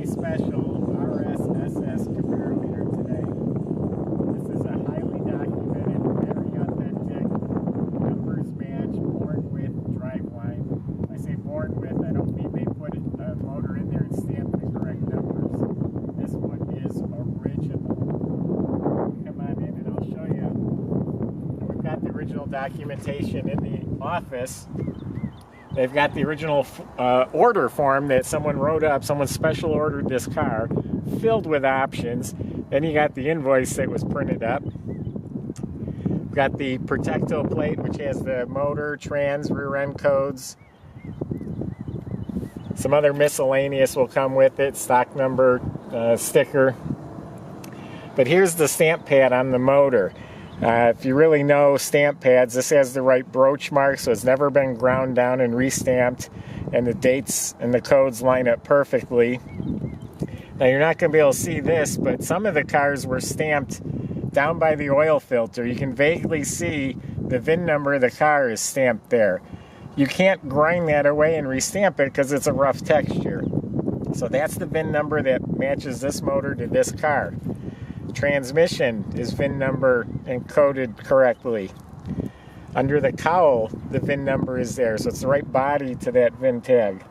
really special RSSS Camaro here today. This is a highly documented, very authentic, numbers match, born with driveline. I say born with, I don't mean they put a motor in there and stamped the correct numbers. This one is original. Come on in and I'll show you. And we've got the original documentation in the office. They've got the original order form that someone wrote up. Someone special ordered this car, filled with options. Then you got the invoice that was printed up. We've got the Protecto plate, which has the motor, trans, rear end codes. Some other miscellaneous will come with it, stock number, sticker. But here's the stamp pad on the motor. If you really know stamp pads, this has the right broach mark, so it's never been ground down and restamped, and the dates and the codes line up perfectly. Now you're not going to be able to see this, but some of the cars were stamped down by the oil filter. You can vaguely see the VIN number of the car is stamped there. You can't grind that away and restamp it because it's a rough texture. So that's the VIN number that matches this motor to this car. Transmission is VIN number encoded correctly. Under the cowl, the VIN number is there, so it's the right body to that VIN tag.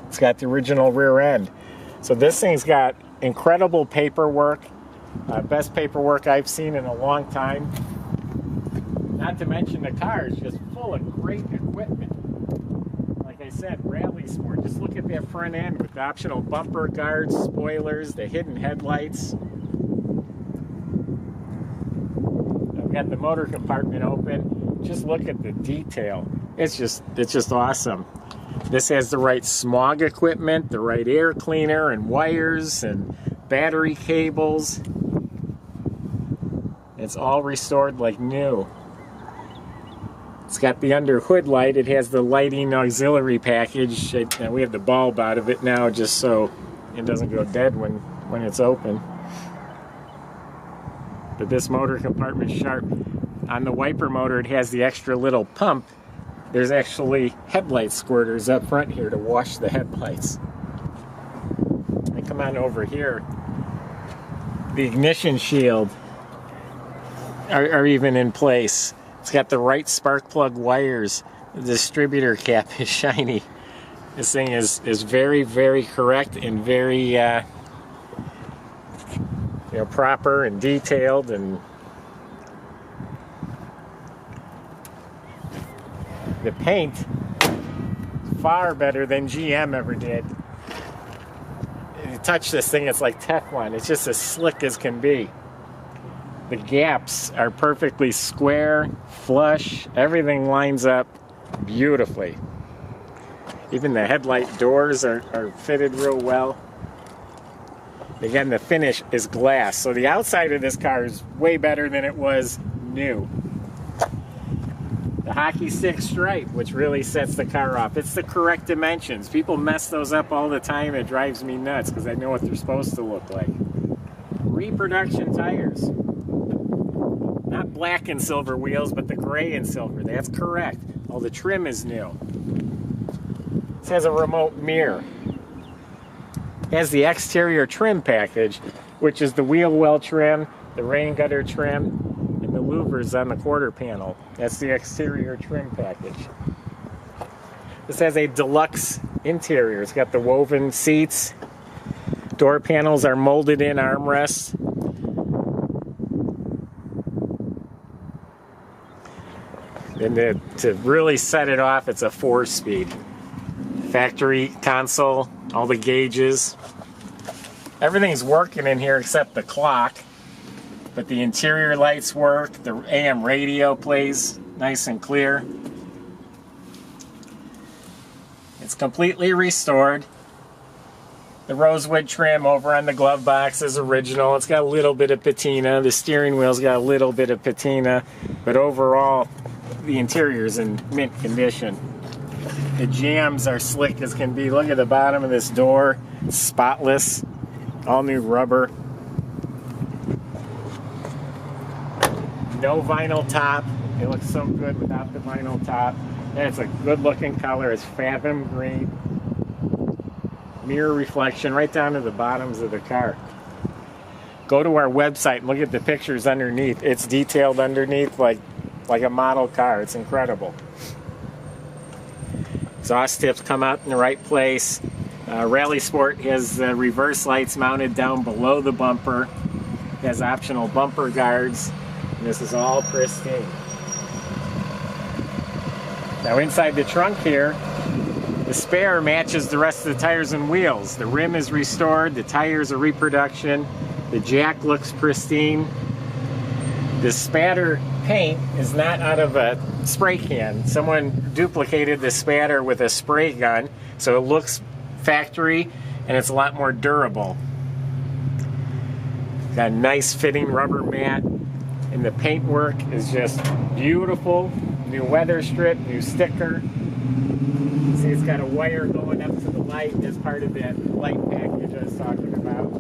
It's got the original rear end. So this thing's got incredible paperwork, best paperwork I've seen in a long time. Not to mention the car is just full of great equipment. Like I said, rally sport. Just look at that front end with the optional bumper guards, spoilers, the hidden headlights. Got the motor compartment open. Just look at the detail. It's just awesome. This has the right smog equipment, the right air cleaner and wires and battery cables. It's all restored like new. It's got the under hood light. It has the lighting auxiliary package. And we have the bulb out of it now just so it doesn't go dead when it's open. But this motor compartment's sharp. On the wiper motor, it has the extra little pump. There's actually headlight squirters up front here to wash the headlights. And come on over here. The ignition shield are even in place. It's got the right spark plug wires. The distributor cap is shiny. This thing is very, very correct and very proper and detailed, and the paint is far better than GM ever did. You touch this thing, it's like Teflon. It's just as slick as can be. The gaps are perfectly square, flush, everything lines up beautifully. Even the headlight doors are fitted real well. Again, the finish is glass, so the outside of this car is way better than it was new. The hockey stick stripe, which really sets the car off. It's the correct dimensions. People mess those up all the time. It drives me nuts because I know what they're supposed to look like. Reproduction tires. Not black and silver wheels, but the gray and silver. That's correct. All the trim is new. This has a remote mirror. Has the exterior trim package, which is the wheel well trim, the rain gutter trim, and the louvers on the quarter panel. That's the exterior trim package. This has a deluxe interior. It's got the woven seats. Door panels are molded in armrests. And to really set it off, it's a 4-speed. Factory console, all the gauges. Everything's working in here except the clock. But the interior lights work. The AM radio plays nice and clear. It's completely restored. The rosewood trim over on the glove box is original. It's got a little bit of patina. The steering wheel's got a little bit of patina. But overall, the interior's in mint condition. The jambs are slick as can be. Look at the bottom of this door. It's spotless. All new rubber. No vinyl top. It looks so good without the vinyl top. And it's a good looking color. It's Fathom green. mirror reflection right down to the bottoms of the car. Go to our website and look at the pictures underneath. It's detailed underneath like a model car. It's incredible. Exhaust tips come out in the right place. Rally Sport has reverse lights mounted down below the bumper. It has optional bumper guards. And this is all pristine. Now inside the trunk here, the spare matches the rest of the tires and wheels. The rim is restored, the tires are reproduction, the jack looks pristine. The spatter paint is not out of a spray can. Someone duplicated the spatter with a spray gun, so it looks factory and it's a lot more durable. Got a nice fitting rubber mat, and the paintwork is just beautiful. New weather strip, new sticker. See, it's got a wire going up to the light as part of that light package I was talking about.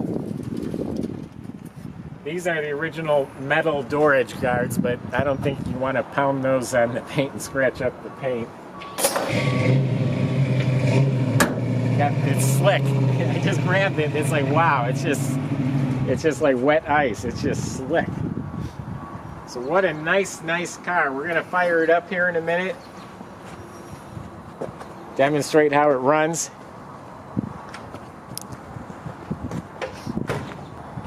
These are the original metal door edge guards, but I don't think you want to pound those on the paint and scratch up the paint. It's slick. I just grabbed it. It's like, wow, it's just like wet ice. It's just slick. So what a nice car. We're going to fire it up here in a minute. Demonstrate how it runs.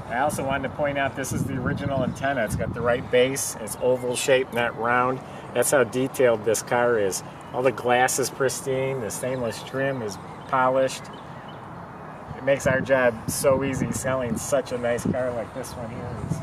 I also wanted to point out this is the original antenna. It's got the right base. It's oval shaped, not round. That's how detailed this car is. All the glass is pristine. The stainless trim is polished. It makes our job so easy selling such a nice car like this one here is.